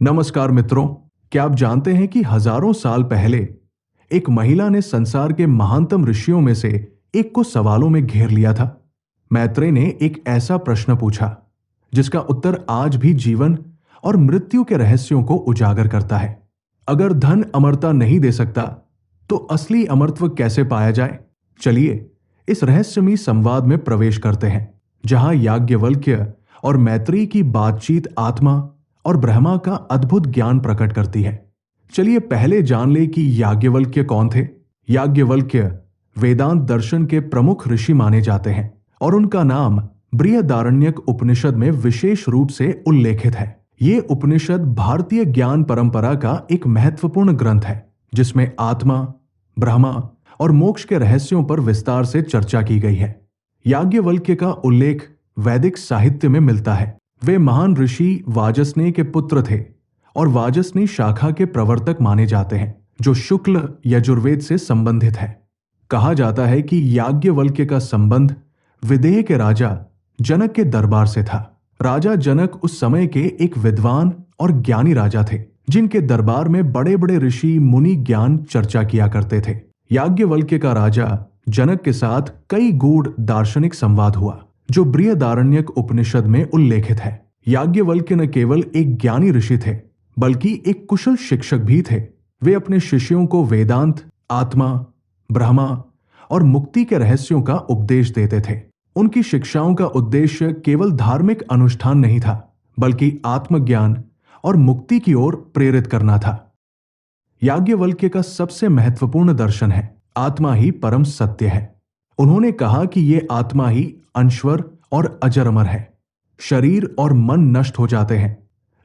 नमस्कार मित्रों, क्या आप जानते हैं कि हजारों साल पहले एक महिला ने संसार के महानतम ऋषियों में से एक को सवालों में घेर लिया था। मैत्रेय ने एक ऐसा प्रश्न पूछा जिसका उत्तर आज भी जीवन और मृत्यु के रहस्यों को उजागर करता है। अगर धन अमरता नहीं दे सकता तो असली अमरत्व कैसे पाया जाए? चलिए इस रहस्यमयी संवाद में प्रवेश करते हैं, जहां याज्ञवल्क्य और मैत्रेय की बातचीत आत्मा और ब्रह्मा का अद्भुत ज्ञान प्रकट करती है। चलिए पहले जान ले कि याज्ञवल्क्य कौन थे। याज्ञवल्क्य वेदांत दर्शन के प्रमुख ऋषि माने जाते हैं और उनका नाम बृहदारण्यक उपनिषद में विशेष रूप से उल्लेखित है। ये उपनिषद भारतीय ज्ञान परंपरा का एक महत्वपूर्ण ग्रंथ है, जिसमें आत्मा, ब्रह्मा और मोक्ष के रहस्यों पर विस्तार से चर्चा की गई है। याज्ञवल्क्य का उल्लेख वैदिक साहित्य में मिलता है। वे महान ऋषि वाजस्नेय के पुत्र थे और वाजस्नेय शाखा के प्रवर्तक माने जाते हैं, जो शुक्ल यजुर्वेद से संबंधित है। कहा जाता है कि याज्ञवल्क्य का संबंध विदेह के राजा जनक के दरबार से था। राजा जनक उस समय के एक विद्वान और ज्ञानी राजा थे, जिनके दरबार में बड़े बड़े ऋषि मुनि ज्ञान चर्चा किया करते थे। याज्ञवल्क्य का राजा जनक के साथ कई गूढ़ दार्शनिक संवाद हुआ, जो बृहदारण्यक उपनिषद में उल्लेखित है। याज्ञवल्क्य न केवल एक ज्ञानी ऋषि थे, बल्कि एक कुशल शिक्षक भी थे। वे अपने शिष्यों को वेदांत, आत्मा, ब्रह्मा और मुक्ति के रहस्यों का उपदेश देते थे। उनकी शिक्षाओं का उद्देश्य केवल धार्मिक अनुष्ठान नहीं था, बल्कि आत्मज्ञान और मुक्ति की ओर प्रेरित करना था। याज्ञवल्क्य का सबसे महत्वपूर्ण दर्शन है आत्मा ही परम सत्य है। उन्होंने कहा कि ये आत्मा ही अनश्वर और अजर अमर है। शरीर और मन नष्ट हो जाते हैं,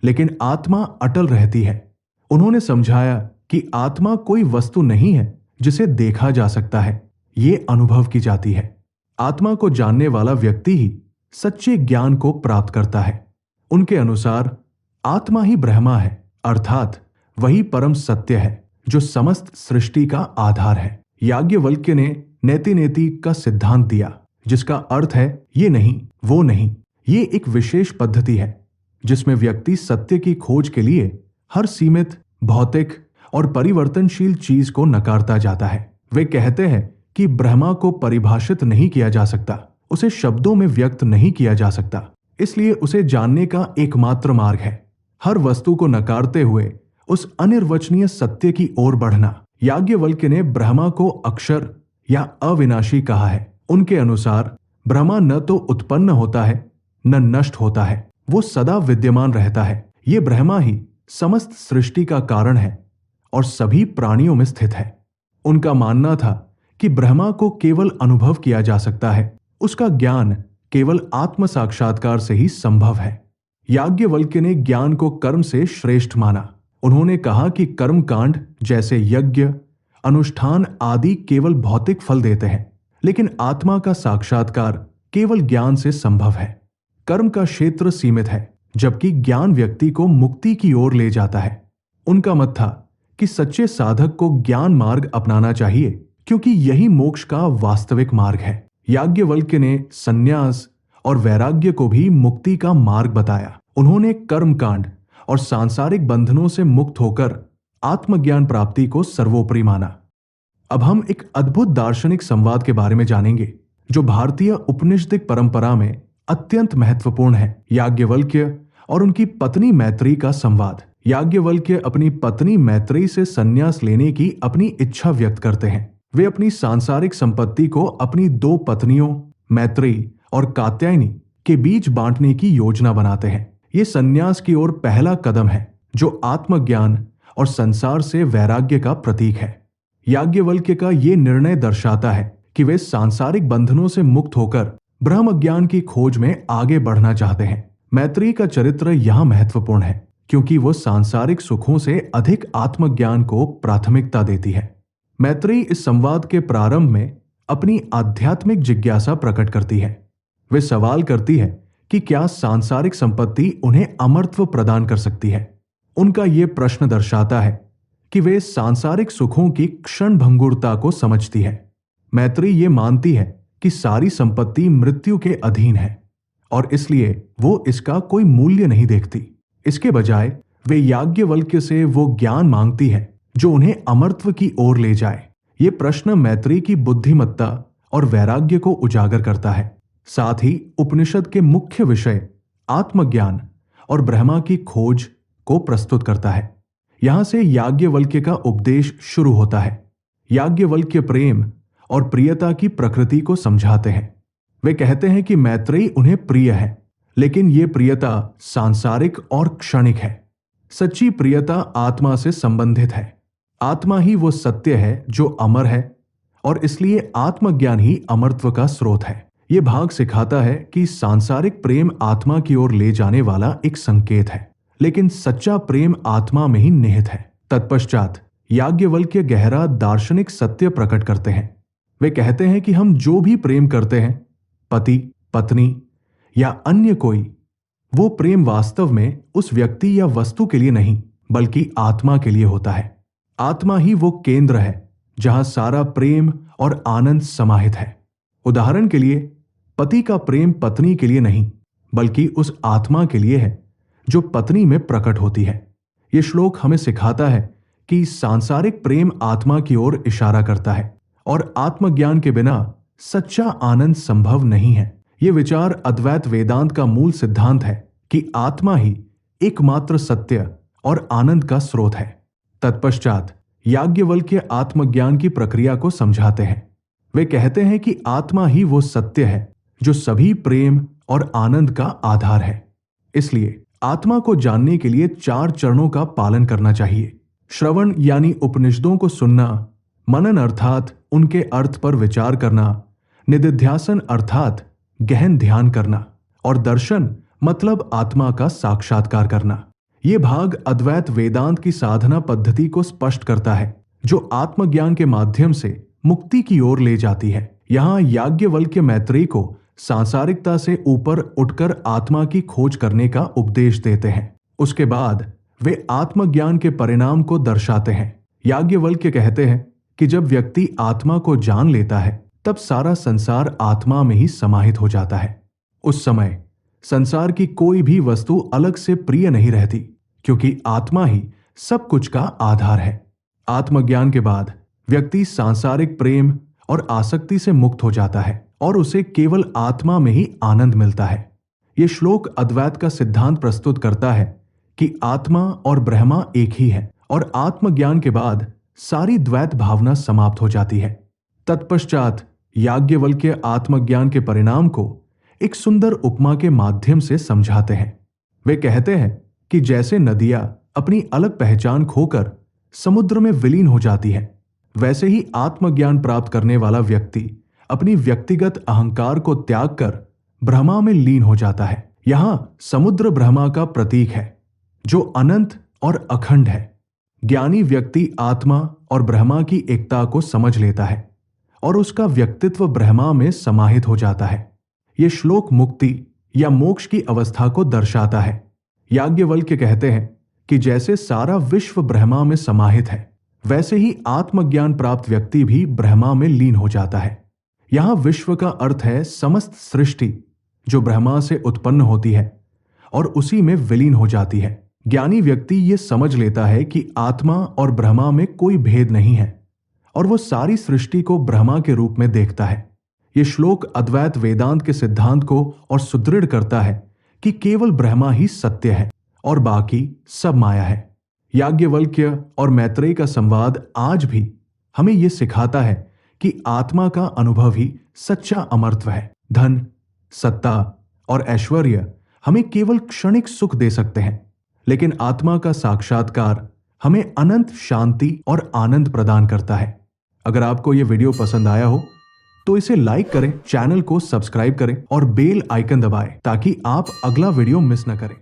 लेकिन आत्मा अटल रहती है। उन्होंने समझाया कि आत्मा कोई वस्तु नहीं है जिसे देखा जा सकता है, ये अनुभव की जाती है। आत्मा को जानने वाला व्यक्ति ही सच्चे ज्ञान को प्राप्त करता है। उनके अनुसार आत्मा ही ब्रह्मा है, अर्थात वही परम सत्य है जो समस्त सृष्टि का आधार है। याज्ञवल्क्य ने नेति नेति का सिद्धांत दिया, जिसका अर्थ है ये नहीं, वो नहीं। ये एक विशेष पद्धति है जिसमें व्यक्ति सत्य की खोज के लिए हर सीमित, भौतिक और परिवर्तनशील चीज को नकारता जाता है। वे कहते हैं कि ब्रह्मा को परिभाषित नहीं किया जा सकता, उसे शब्दों में व्यक्त नहीं किया जा सकता, इसलिए उसे जानने का एकमात्र मार्ग है हर वस्तु को नकारते हुए उस अनिर्वचनीय सत्य की ओर बढ़ना। याज्ञवल्क्य ने ब्रह्मा को अक्षर या अविनाशी कहा है। उनके अनुसार ब्रह्मा न तो उत्पन्न होता है न नष्ट होता है, वो सदा विद्यमान रहता है। ये ब्रह्मा ही समस्त सृष्टि का कारण है और सभी प्राणियों में स्थित है। उनका मानना था कि ब्रह्मा को केवल अनुभव किया जा सकता है, उसका ज्ञान केवल आत्म साक्षात्कार से ही संभव है। याज्ञवल्क्य ने ज्ञान को कर्म से श्रेष्ठ माना। उन्होंने कहा कि कर्म कांड जैसे यज्ञ, अनुष्ठान आदि केवल भौतिक फल देते हैं, लेकिन आत्मा का साक्षात्कार केवल ज्ञान से संभव है। कर्म का क्षेत्र सीमित है, जबकि ज्ञान व्यक्ति को मुक्ति की ओर ले जाता है। उनका मत था कि सच्चे साधक को ज्ञान मार्ग अपनाना चाहिए, क्योंकि यही मोक्ष का वास्तविक मार्ग है। याज्ञवल्क्य ने संन्यास और वैराग्य को भी मुक्ति का मार्ग बताया। उन्होंने कर्मकांड और सांसारिक बंधनों से मुक्त होकर आत्मज्ञान प्राप्ति को सर्वोपरि माना। अब हम एक अद्भुत दार्शनिक संवाद के बारे में जानेंगे, जो भारतीय उपनिषदिक परंपरा में अत्यंत महत्वपूर्ण है। याज्ञवल्क्य और उनकी पत्नी मैत्रेय का संवाद। याज्ञवल्क्य अपनी पत्नी मैत्रेय से संन्यास लेने की अपनी इच्छा व्यक्त करते हैं। वे अपनी सांसारिक संपत्ति को अपनी दो पत्नियों मैत्रेय और कात्यायनी के बीच बांटने की योजना बनाते हैं। ये संन्यास की ओर पहला कदम है, जो आत्मज्ञान और संसार से वैराग्य का प्रतीक है। याज्ञवल्क्य का ये निर्णय दर्शाता है कि वे सांसारिक बंधनों से मुक्त होकर ब्रह्म ज्ञान की खोज में आगे बढ़ना चाहते हैं। मैत्रेय का चरित्र यहाँ महत्वपूर्ण है, क्योंकि वो सांसारिक सुखों से अधिक आत्मज्ञान को प्राथमिकता देती है। मैत्रेय इस संवाद के प्रारंभ में अपनी आध्यात्मिक जिज्ञासा प्रकट करती है। वे सवाल करती है कि क्या सांसारिक संपत्ति उन्हें अमरत्व प्रदान कर सकती है। उनका ये प्रश्न दर्शाता है कि वे सांसारिक सुखों की क्षण भंगुरता को समझती है। मैत्रेय ये मानती है कि सारी संपत्ति मृत्यु के अधीन है और इसलिए वो इसका कोई मूल्य नहीं देखती। इसके बजाय वे याज्ञवल्क्य से वो ज्ञान मांगती है जो उन्हें अमरत्व की ओर ले जाए। ये प्रश्न मैत्रेय की बुद्धिमत्ता और वैराग्य को उजागर करता है। साथ ही उपनिषद के मुख्य विषय आत्मज्ञान और ब्रह्मा की खोज को प्रस्तुत करता है। यहां से याज्ञवल्क्य का उपदेश शुरू होता है। याज्ञवल्क्य प्रेम और प्रियता की प्रकृति को समझाते हैं। वे कहते हैं कि मैत्रेय उन्हें प्रिय है, लेकिन ये प्रियता सांसारिक और क्षणिक है। सच्ची प्रियता आत्मा से संबंधित है। आत्मा ही वो सत्य है जो अमर है और इसलिए आत्मज्ञान ही अमरत्व का स्रोत है। ये भाग सिखाता है कि सांसारिक प्रेम आत्मा की ओर ले जाने वाला एक संकेत है, लेकिन सच्चा प्रेम आत्मा में ही निहित है। तत्पश्चात याज्ञवल्क्य गहरा दार्शनिक सत्य प्रकट करते हैं। वे कहते हैं कि हम जो भी प्रेम करते हैं, पति, पत्नी या अन्य कोई, वो प्रेम वास्तव में उस व्यक्ति या वस्तु के लिए नहीं बल्कि आत्मा के लिए होता है। आत्मा ही वो केंद्र है जहां सारा प्रेम और आनंद समाहित है। उदाहरण के लिए, पति का प्रेम पत्नी के लिए नहीं बल्कि उस आत्मा के लिए है जो पत्नी में प्रकट होती है। ये श्लोक हमें सिखाता है कि सांसारिक प्रेम आत्मा की ओर इशारा करता है और आत्मज्ञान के बिना सच्चा आनंद संभव नहीं है। ये विचार अद्वैत वेदांत का मूल सिद्धांत है कि आत्मा ही एकमात्र सत्य और आनंद का स्रोत है। तत्पश्चात याज्ञवल्क्य आत्मज्ञान की प्रक्रिया को समझाते हैं। वे कहते हैं कि आत्मा ही वो सत्य है जो सभी प्रेम और आनंद का आधार है। इसलिए आत्मा को जानने के लिए 4 चरणों का पालन करना चाहिए। श्रवण यानी उपनिषदों को सुनना, मनन अर्थात उनके अर्थ पर विचार करना, निदिध्यासन अर्थात गहन ध्यान करना और दर्शन मतलब आत्मा का साक्षात्कार करना। ये भाग अद्वैत वेदांत की साधना पद्धति को स्पष्ट करता है जो आत्मज्ञान के माध्यम से मुक्ति की ओर ले जाती है। यहाँ याज्ञवल्क्य मैत्रेय को सांसारिकता से ऊपर उठकर आत्मा की खोज करने का उपदेश देते हैं। उसके बाद वे आत्मज्ञान के परिणाम को दर्शाते हैं। याज्ञवल्क्य कहते हैं कि जब व्यक्ति आत्मा को जान लेता है तब सारा संसार आत्मा में ही समाहित हो जाता है। उस समय संसार की कोई भी वस्तु अलग से प्रिय नहीं रहती, क्योंकि आत्मा ही सब कुछ का आधार है। आत्मज्ञान के बाद व्यक्ति सांसारिक प्रेम और आसक्ति से मुक्त हो जाता है और उसे केवल आत्मा में ही आनंद मिलता है। ये श्लोक अद्वैत का सिद्धांत प्रस्तुत करता है कि आत्मा और ब्रह्मा एक ही है और आत्मज्ञान के बाद सारी द्वैत भावना समाप्त हो जाती है। तत्पश्चात याज्ञवल्क्य आत्मज्ञान के परिणाम को एक सुंदर उपमा के माध्यम से समझाते हैं। वे कहते हैं कि जैसे नदियां अपनी अलग पहचान खोकर समुद्र में विलीन हो जाती है, वैसे ही आत्मज्ञान प्राप्त करने वाला व्यक्ति अपनी व्यक्तिगत अहंकार को त्याग कर ब्रह्मा में लीन हो जाता है। यहां समुद्र ब्रह्मा का प्रतीक है जो अनंत और अखंड है। ज्ञानी व्यक्ति आत्मा और ब्रह्मा की एकता को समझ लेता है और उसका व्यक्तित्व ब्रह्मा में समाहित हो जाता है। यह श्लोक मुक्ति या मोक्ष की अवस्था को दर्शाता है। याज्ञवल्क्य कहते हैं कि जैसे सारा विश्व ब्रह्मा में समाहित है, वैसे ही आत्मज्ञान प्राप्त व्यक्ति भी ब्रह्मा में लीन हो जाता है। यहां विश्व का अर्थ है समस्त सृष्टि जो ब्रह्मा से उत्पन्न होती है और उसी में विलीन हो जाती है। ज्ञानी व्यक्ति ये समझ लेता है कि आत्मा और ब्रह्मा में कोई भेद नहीं है और वो सारी सृष्टि को ब्रह्मा के रूप में देखता है। ये श्लोक अद्वैत वेदांत के सिद्धांत को और सुदृढ़ करता है कि केवल ब्रह्मा ही सत्य है और बाकी सब माया है। याज्ञवल्क्य और मैत्रेय का संवाद आज भी हमें यह सिखाता है कि आत्मा का अनुभव ही सच्चा अमरत्व है। धन, सत्ता और ऐश्वर्य हमें केवल क्षणिक सुख दे सकते हैं, लेकिन आत्मा का साक्षात्कार हमें अनंत शांति और आनंद प्रदान करता है। अगर आपको यह वीडियो पसंद आया हो तो इसे लाइक करें, चैनल को सब्सक्राइब करें और बेल आइकन दबाएं ताकि आप अगला वीडियो मिस न करें।